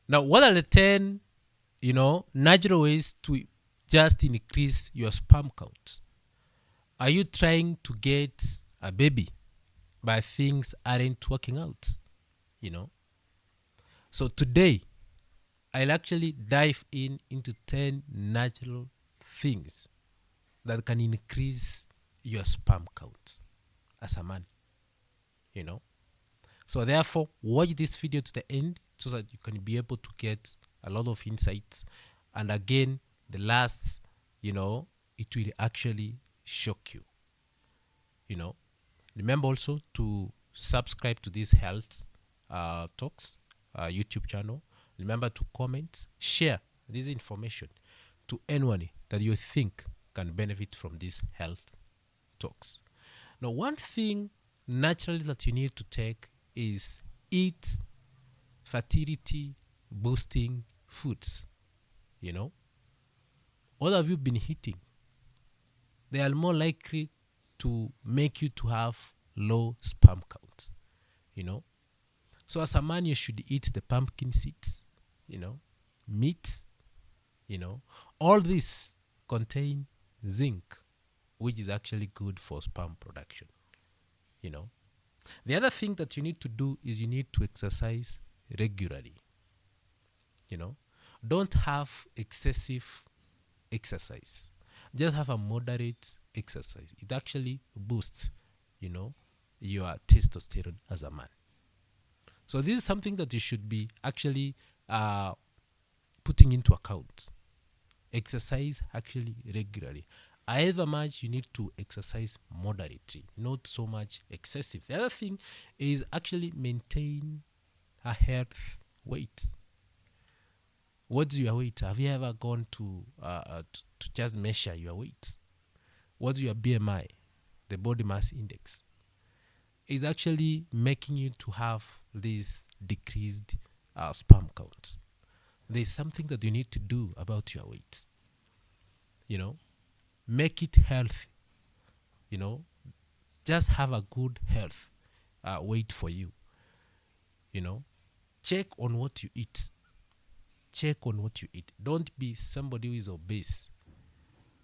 Now, what are the 10, natural ways to just increase your sperm count? Are you trying to get a baby, but things aren't working out? You know. So today, I'll actually dive into 10 natural things that can increase your sperm count as a man. You know. So therefore, watch this video to the end so that you can be able to get a lot of insights. And again, the last, it will actually shock you. You know, remember also to subscribe to this health talks YouTube channel. Remember to comment, share this information to anyone that you think can benefit from these health talks. Now, one thing naturally that you need to take is eat fertility boosting foods. What have you been eating? They are more likely to make you to have low sperm count. So as a man, you should eat the pumpkin seeds, meat, all this contain zinc, which is actually good for sperm production. The other thing that you need to do is you need to exercise regularly. Don't have excessive exercise. Just have a moderate exercise. It actually boosts, your testosterone as a man. So this is something that you should be actually putting into account. Exercise actually regularly. However much you need to exercise moderately, not so much excessive. The other thing is actually maintain a health weight. What's your weight? Have you ever gone to just measure your weight? What's your BMI, the body mass index? It's actually making you to have this decreased sperm count. There's something that you need to do about your weight. Make it healthy. Just have a good health weight for you. Check on what you eat. Don't be somebody who is obese.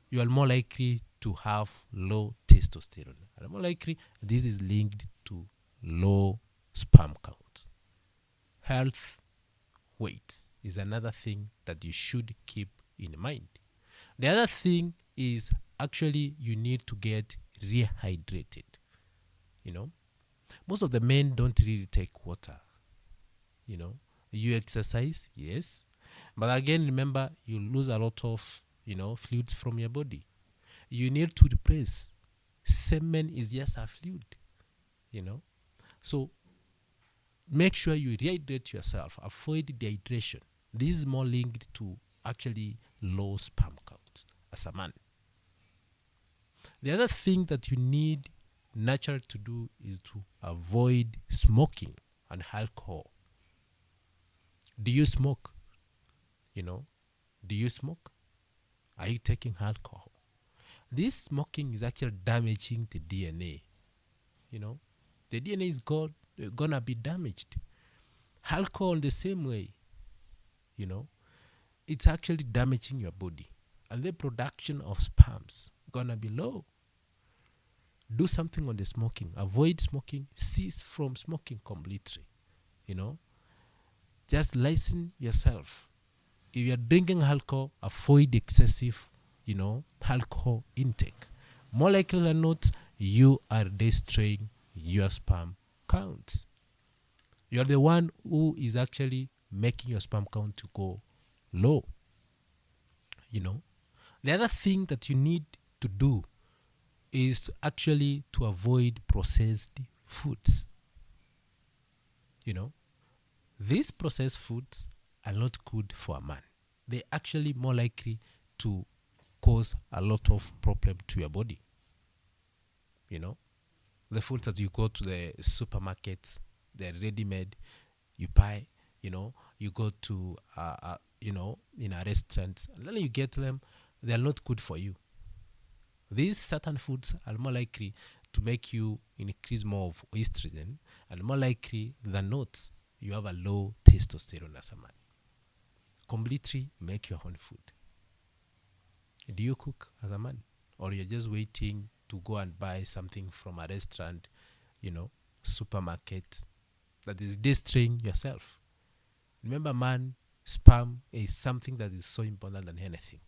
You are more likely to have low testosterone. And more likely, this is linked to low sperm count. Health weight is another thing that you should keep in mind. The other thing is actually you need to get rehydrated. Most of the men don't really take water. You exercise, yes, but again, remember, you lose a lot of fluids from your body. You need to replace. Semen is just a fluid. So make sure you rehydrate yourself. Avoid dehydration. This is more linked to actually low sperm count as a man. The other thing that you need naturally to do is to avoid smoking and alcohol. Do you smoke? Do you smoke? Are you taking alcohol? This smoking is actually damaging the DNA. The DNA is gonna be damaged. Alcohol the same way. It's actually damaging your body, and the production of sperms gonna be low. Do something on the smoking. Avoid smoking. Cease from smoking completely. Just listen yourself. If you're drinking alcohol, avoid excessive, alcohol intake. More likely than not, you are destroying your sperm count. You're the one who is actually making your sperm count to go low. The other thing that you need to do is actually to avoid processed foods. These processed foods are not good for a man. They're actually more likely to cause a lot of problem to your body. The foods that you go to the supermarkets, they're ready-made, you buy, you go to, in a restaurant, and then you get them, they're not good for you. These certain foods are more likely to make you increase more of estrogen, and more likely than not, you have a low testosterone as a man. completely make your own food. Do you cook as a man? Or you're just waiting to go and buy something from a restaurant, you know, supermarket, that is destroying yourself? Remember, man, sperm is something that is so important than anything.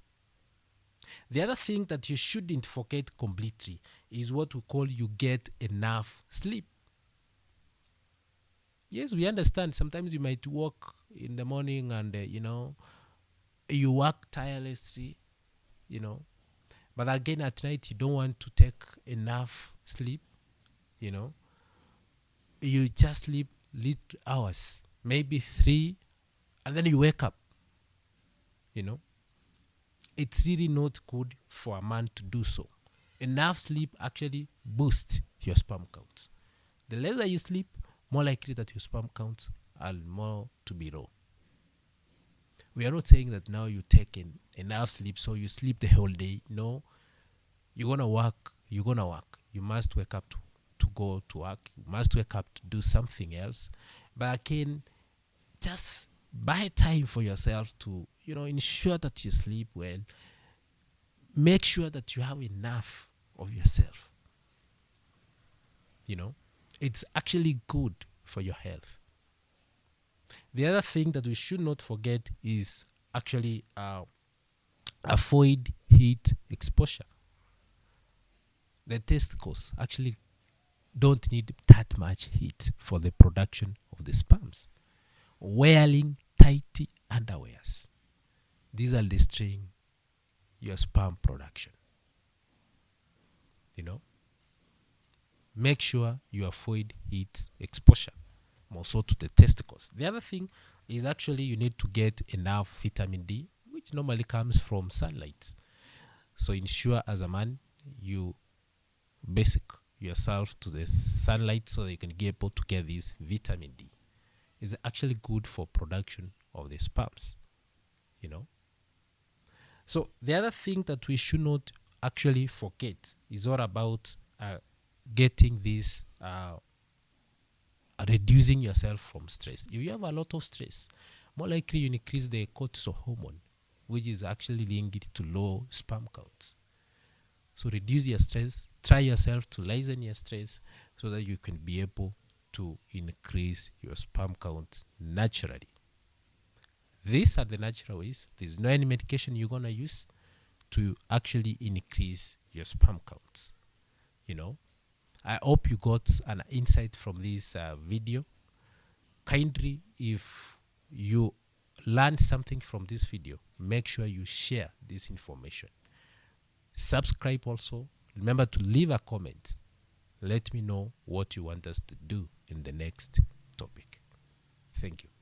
The other thing that you shouldn't forget completely is what we call you get enough sleep. Yes, we understand sometimes you might work in the morning and, you work tirelessly, you know, but again at night you don't want to take enough sleep, you know. You just sleep little hours, maybe 3, and then you wake up, you know. It's really not good for a man to do so. Enough sleep actually boosts your sperm counts. The lesser you sleep, more likely that your sperm counts are more to be low. We are not saying that now you take enough sleep, so you sleep the whole day. No, you're gonna work. You're gonna work. You must wake up to go to work. You must wake up to do something else. But again, just buy time for yourself to, ensure that you sleep well. Make sure that you have enough of yourself. It's actually good for your health. The other thing that we should not forget is actually avoid heat exposure. The testicles actually don't need that much heat for the production of the sperms. Wearing tight underwears, these are destroying your sperm production. Make sure you avoid heat exposure, more so to the testicles. The other thing is actually you need to get enough vitamin D, which normally comes from sunlight. So ensure as a man you basic yourself to the sunlight so that you can be able to get this vitamin D. It's actually good for production of the sperms. So the other thing that we should not actually forget is all about getting this reducing yourself from stress. If you have a lot of stress, more likely you increase the cortisol hormone, which is actually linked to low sperm counts. So reduce your stress. Try yourself to lessen your stress so that you can be able to increase your sperm count naturally. These are the natural ways. There's no any medication you're going to use to actually increase your sperm counts. I hope you got an insight from this video. Kindly, if you learned something from this video, make sure you share this information. Subscribe also. Remember to leave a comment. Let me know what you want us to do in the next topic. Thank you.